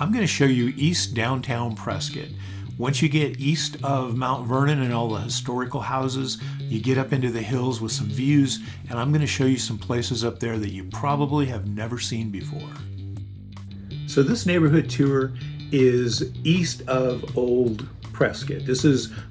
I'm going to show you East Downtown Prescott. Once you get east of Mount Vernon and all the historical houses, you get up into the hills with some views, and I'm going to show you some places up there that you probably have never seen before. So this neighborhood tour is east of Old Prescott.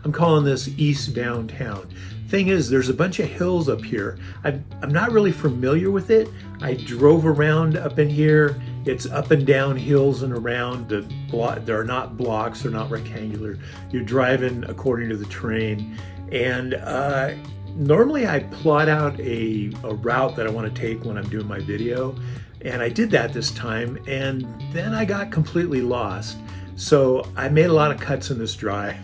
I'm calling this East Downtown. Thing is, there's a bunch of hills up here. I'm not really familiar with it. I drove around up in here. It's up and down hills and around. They're not blocks, they're not rectangular. You're driving according to the terrain. And normally I plot out a route that I want to take when I'm doing my video. And I did that this time, and then I got completely lost. So I made a lot of cuts in this drive.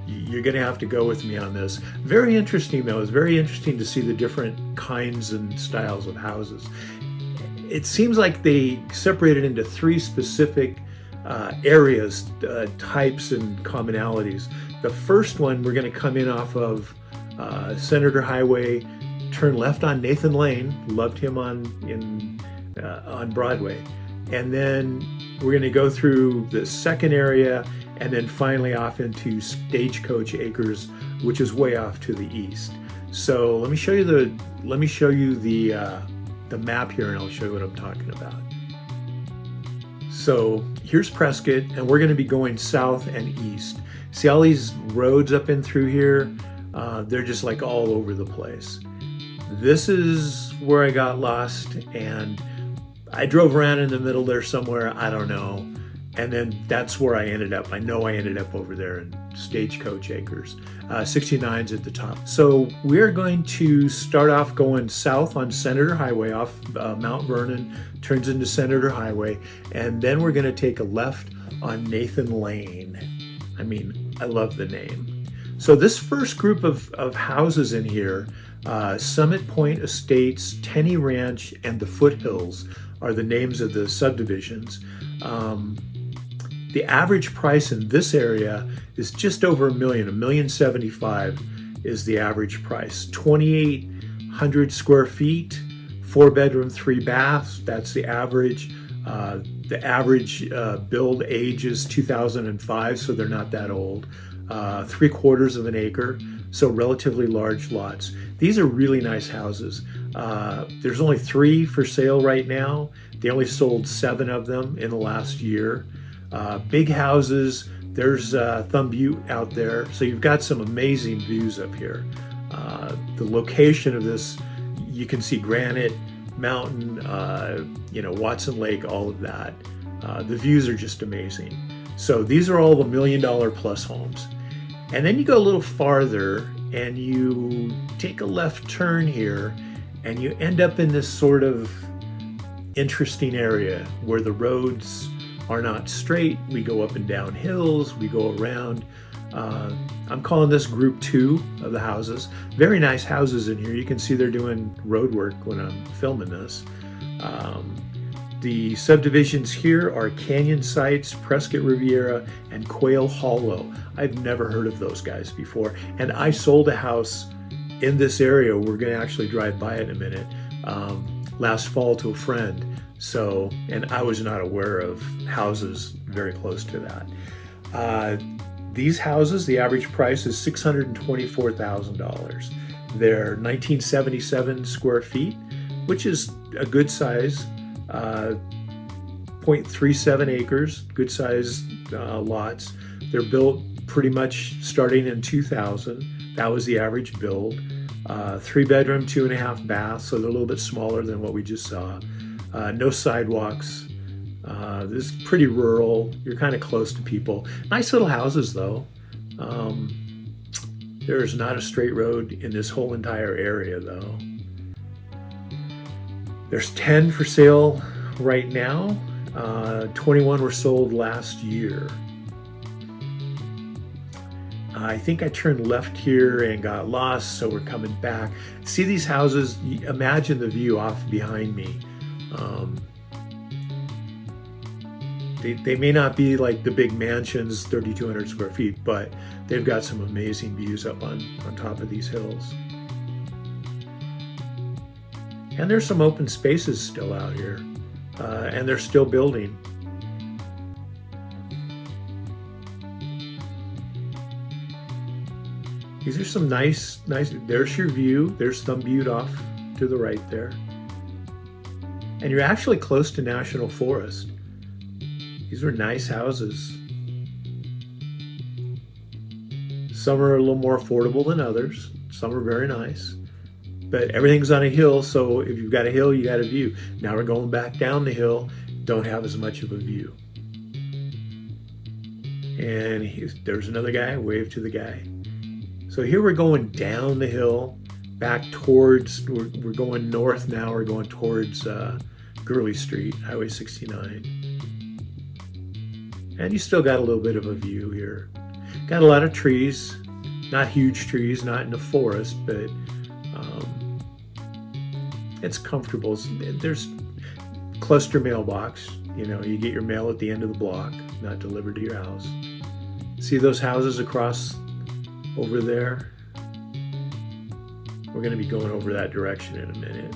You're gonna have to go with me on this. Very interesting though. It's very interesting to see the different kinds and styles of houses. It seems like they separated into three specific areas, types and commonalities. The first one, we're gonna come in off of Senator Highway, turn left on Nathan Lane. Loved him on Broadway. And then we're gonna go through the second area and then finally off into Stagecoach Acres, which is way off to the east. So let me show you the map here, and I'll show you what I'm talking about. So here's Prescott, and we're going to be going south and east. See all these roads up in through here? They're just like all over the place. This is where I got lost, and I drove around in the middle there somewhere, I don't know. And then that's where I ended up. I know I ended up over there in Stagecoach Acres. 69's at the top. So we're going to start off going south on Senator Highway off Mount Vernon, turns into Senator Highway, and then we're gonna take a left on Nathan Lane. I mean, I love the name. So this first group of houses in here, Summit Point Estates, Tenney Ranch, and the Foothills are the names of the subdivisions. The average price in this area is just over $1 million, $1,075,000 is the average price. 2,800 square feet, 4-bedroom, 3 baths, that's the average. The average build age is 2005, so they're not that old. 3/4 of an acre, so relatively large lots. These are really nice houses. There's only 3 for sale right now. They only sold 7 of them in the last year. Big houses, there's Thumb Butte out there. So you've got some amazing views up here. The location of this, you can see Granite Mountain, Watson Lake, all of that. The views are just amazing. So these are all the $1 million plus homes. And then you go a little farther and you take a left turn here and you end up in this sort of interesting area where the roads are not straight. We go up and down hills, we go around. I'm calling this group 2 of the houses. Very nice houses in here. You can see they're doing road work when I'm filming this. The subdivisions here are Canyon Sites, Prescott Riviera, and Quail Hollow. I've never heard of those guys before. And I sold a house in this area. We're gonna actually drive by it in a minute. Last fall to a friend. So, and I was not aware of houses very close to that. These houses, the average price is $624,000. They're 1977 square feet, which is a good size, 0.37 acres, good size lots. They're built pretty much starting in 2000. That was the average build. 3-bedroom, 2.5 baths, so they're a little bit smaller than what we just saw. No sidewalks. This is pretty rural. You're kind of close to people. Nice little houses though. There's not a straight road in this whole entire area though. There's 10 for sale right now. 21 were sold last year. I think I turned left here and got lost, so we're coming back. See these houses? Imagine the view off behind me. They may not be like the big mansions, 3,200 square feet, but they've got some amazing views up on top of these hills. And there's some open spaces still out here, and they're still building. These are some nice, there's your view. There's Thumb Butte off to the right there. And you're actually close to National Forest. These are nice houses. Some are a little more affordable than others. Some are very nice. But everything's on a hill, so if you've got a hill, you got a view. Now we're going back down the hill, don't have as much of a view. And there's another guy, wave to the guy. So here we're going down the hill, back towards, we're going north now, we're going towards Gurley Street, Highway 69. And you still got a little bit of a view here. Got a lot of trees, not huge trees, not in a forest, but it's comfortable. There's cluster mailbox. You know, you get your mail at the end of the block, not delivered to your house. See those houses across over there? We're going to be going over that direction in a minute.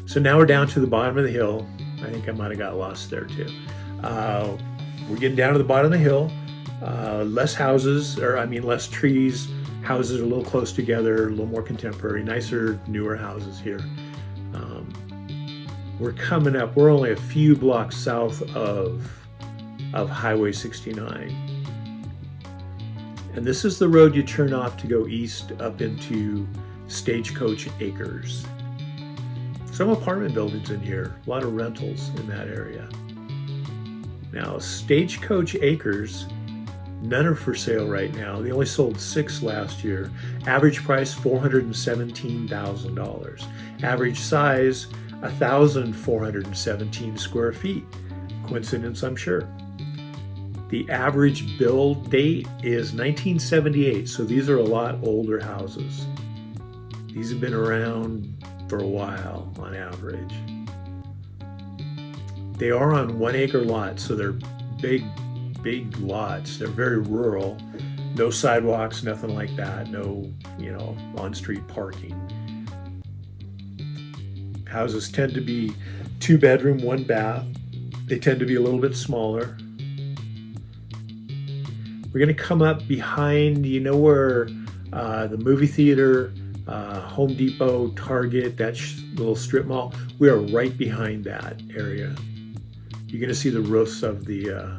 So now we're down to the bottom of the hill. I think I might have got lost there too. We're getting down to the bottom of the hill. Less houses, less trees. Houses are a little close together, a little more contemporary, nicer, newer houses here. We're coming up, we're only a few blocks south of Highway 69. And this is the road you turn off to go east up into Stagecoach Acres. Some apartment buildings in here, a lot of rentals in that area. Now, Stagecoach Acres, none are for sale right now. They only sold 6 last year. Average price, $417,000. Average size, 1,417 square feet. Coincidence, I'm sure. The average build date is 1978, so these are a lot older houses. These have been around for a while on average. They are on 1 acre lots, so they're big lots. They're very rural. No sidewalks, nothing like that. No, on-street parking. Houses tend to be 2 bedroom, 1 bath. They tend to be a little bit smaller. We're going to come up behind, where the movie theater, Home Depot, Target, that little strip mall. We are right behind that area. You're going to see the roofs of the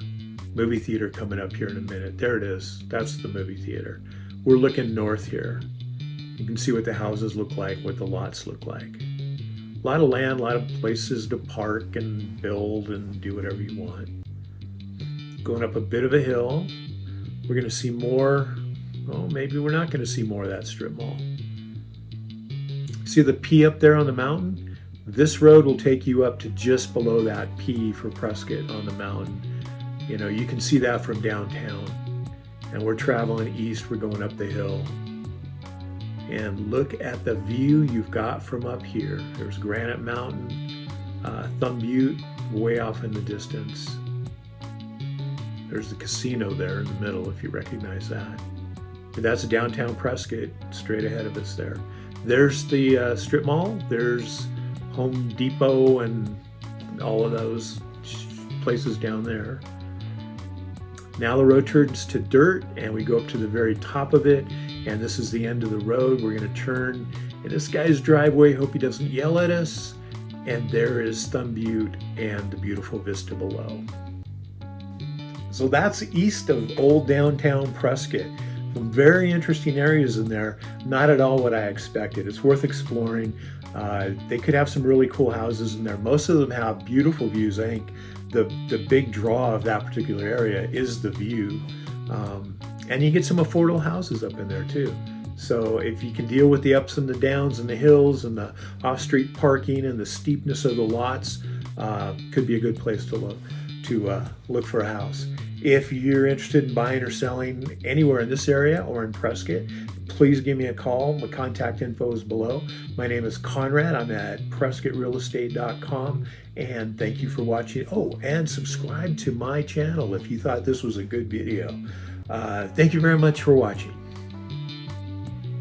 movie theater coming up here in a minute. There it is. That's the movie theater. We're looking north here. You can see what the houses look like, what the lots look like. A lot of land, a lot of places to park and build and do whatever you want. Going up a bit of a hill. We're going to see more. Oh, maybe we're not going to see more of that strip mall. See the P up there on the mountain? This road will take you up to just below that P for Prescott on the mountain. You can see that from downtown. And we're traveling east, we're going up the hill. And look at the view you've got from up here. There's Granite Mountain, Thumb Butte, way off in the distance. There's the casino there in the middle, if you recognize that. But that's Downtown Prescott, straight ahead of us there. There's the strip mall. There's Home Depot and all of those places down there. Now the road turns to dirt and we go up to the very top of it, and this is the end of the road. We're going to turn in this guy's driveway. Hope he doesn't yell at us. And there is Thumb Butte and the beautiful vista below. So that's east of old downtown Prescott. Some very interesting areas in there. Not at all what I expected. It's worth exploring. They could have some really cool houses in there. Most of them have beautiful views. I think the big draw of that particular area is the view. And you get some affordable houses up in there too. So if you can deal with the ups and the downs and the hills and the off-street parking and the steepness of the lots, could be a good place to look for a house. If you're interested in buying or selling anywhere in this area or in Prescott, please give me a call. My contact info is below. My name is Conrad. I'm at PrescottRealEstate.com, and thank you for watching. Oh, and subscribe to my channel if you thought this was a good video. Thank you very much for watching.